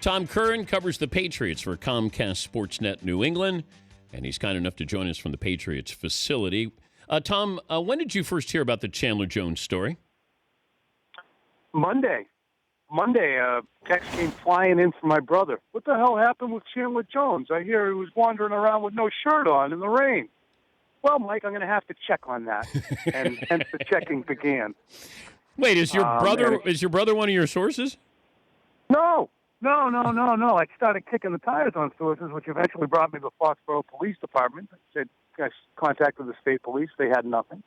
Tom Curran covers the Patriots for Comcast Sportsnet New England, and he's kind enough to join us from the Patriots facility. Tom, when did you first hear about the Chandler Jones story? Monday, a text came flying in from my brother. What the hell happened with Chandler Jones? I hear he was wandering around with no shirt on in the rain. Well, Mike, I'm going to have to check on that, and hence the checking began. Wait, is your brother one of your sources? No. I started kicking the tires on sources, which eventually brought me to the Foxborough Police Department. I contacted the state police. They had nothing.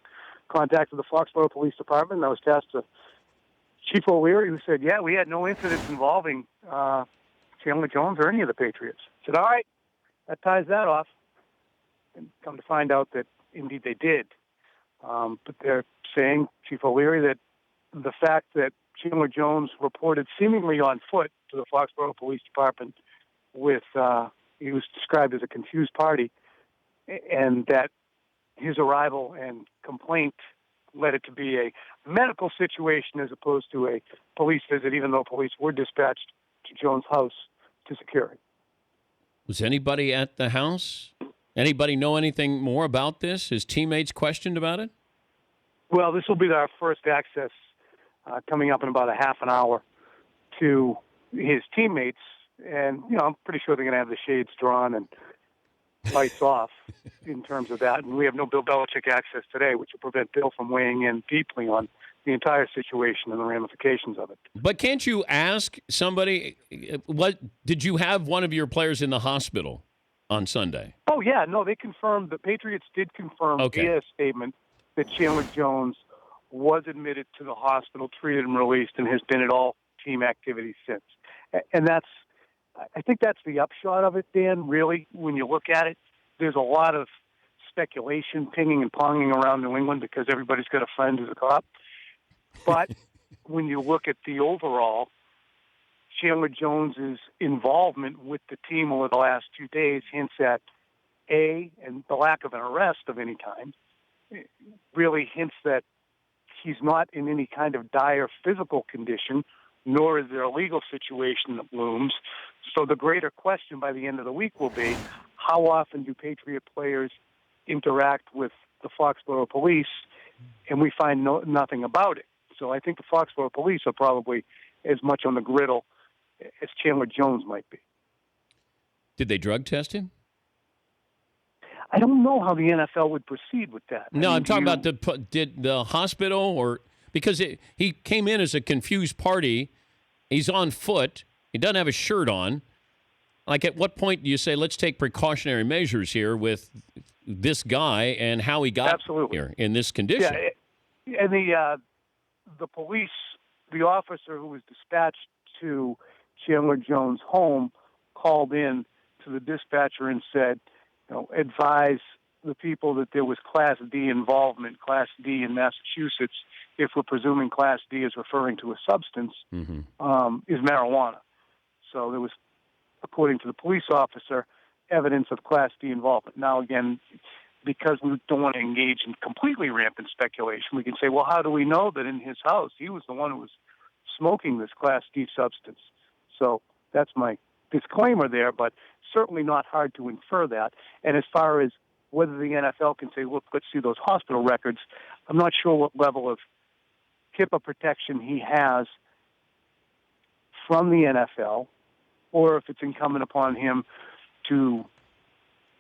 Contacted the Foxborough Police Department, and I was tasked to Chief O'Leary, who said, yeah, we had no incidents involving Chandler Jones or any of the Patriots. I said, all right, that ties that off. And come to find out that, indeed, they did. But they're saying, Chief O'Leary, that the fact that Chandler Jones reported seemingly on foot to the Foxborough Police Department with, he was described as a confused party, and that his arrival and complaint led it to be a medical situation as opposed to a police visit, even though police were dispatched to Jones' house to secure it. Was anybody at the house? Anybody know anything more about this? His teammates questioned about it? Well, this will be our first access coming up in about a half an hour to his teammates. And, I'm pretty sure they're going to have the shades drawn and lights off in terms of that. And we have no Bill Belichick access today, which will prevent Bill from weighing in deeply on the entire situation and the ramifications of it. But can't you ask somebody, did you have one of your players in the hospital on Sunday? Oh, yeah. No, they confirmed, the Patriots did confirm via a statement that Chandler Jones was admitted to the hospital, treated and released, and has been at all team activities since. And I think that's the upshot of it, Dan, really, when you look at it. There's a lot of speculation pinging and ponging around New England because everybody's got a friend who's a cop. But when you look at the overall, Chandler Jones's involvement with the team over the last 2 days hints at, and the lack of an arrest of any kind, really hints that he's not in any kind of dire physical condition, nor is there a legal situation that looms. So the greater question by the end of the week will be, how often do Patriot players interact with the Foxborough police? And we find nothing about it. So I think the Foxborough police are probably as much on the griddle as Chandler Jones might be. Did they drug test him? I don't know how the NFL would proceed with that. No, I'm talking about did the hospital or because he came in as a confused party. He's on foot. He doesn't have a shirt on. Like, at what point do you say, let's take precautionary measures here with this guy and how he got here in this condition? Yeah, and the police, the officer who was dispatched to Chandler Jones' home called in to the dispatcher and said, advise the people that there was Class D involvement, Class D in Massachusetts, if we're presuming Class D is referring to a substance, is marijuana. So there was, according to the police officer, evidence of Class D involvement. Now, again, because we don't want to engage in completely rampant speculation, we can say, well, how do we know that in his house he was the one who was smoking this Class D substance? So that's my disclaimer there, but certainly not hard to infer that. And as far as whether the NFL can say, look, let's see those hospital records, I'm not sure what level of HIPAA protection he has from the NFL, or if it's incumbent upon him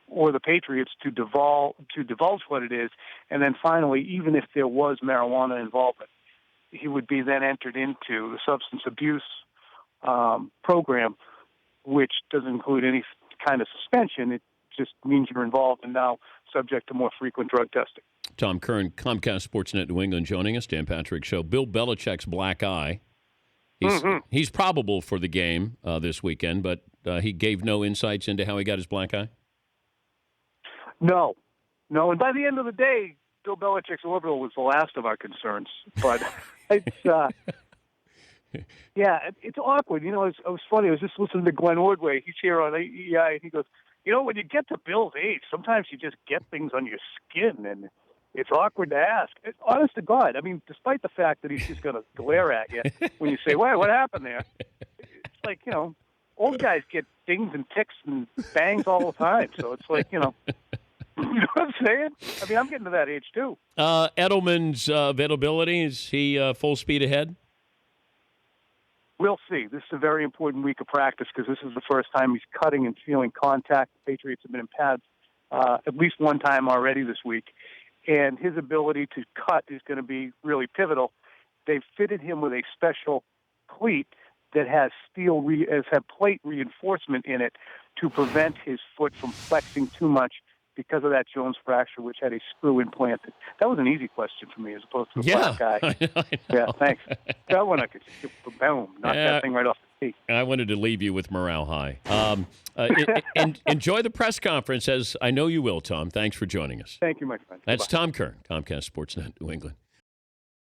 or the Patriots to divulge what it is. And then finally, even if there was marijuana involvement, he would be then entered into the substance abuse program, which doesn't include any kind of suspension. It just means you're involved and now subject to more frequent drug testing. Tom Curran, Comcast Sportsnet New England, joining us. Dan Patrick Show. Bill Belichick's black eye. He's probable for the game this weekend, but he gave no insights into how he got his black eye? No. And by the end of the day, Bill Belichick's orbital was the last of our concerns. But it's it's awkward. It was funny. I was just listening to Glenn Ordway. He's here on AEI, and he goes, when you get to Bill's age, sometimes you just get things on your skin, and it's awkward to ask. Honest to God, I mean, despite the fact that he's just going to glare at you when you say, "Wait, what happened there?" It's like, old guys get dings and ticks and bangs all the time. So it's like, you know what I'm saying? I mean, I'm getting to that age too. Edelman's availability, is he full speed ahead? We'll see. This is a very important week of practice because this is the first time he's cutting and feeling contact. The Patriots have been in pads at least one time already this week, and his ability to cut is going to be really pivotal. They've fitted him with a special cleat that has plate reinforcement in it to prevent his foot from flexing too much because of that Jones fracture, which had a screw implanted. That was an easy question for me as opposed to a black guy. I know. Yeah, thanks. That one I could boom, knock that thing right off the tee. I wanted to leave you with morale high. Enjoy the press conference, as I know you will, Tom. Thanks for joining us. Thank you, my friend. That's Bye-bye. Tom Curran, Comcast Sportsnet New England.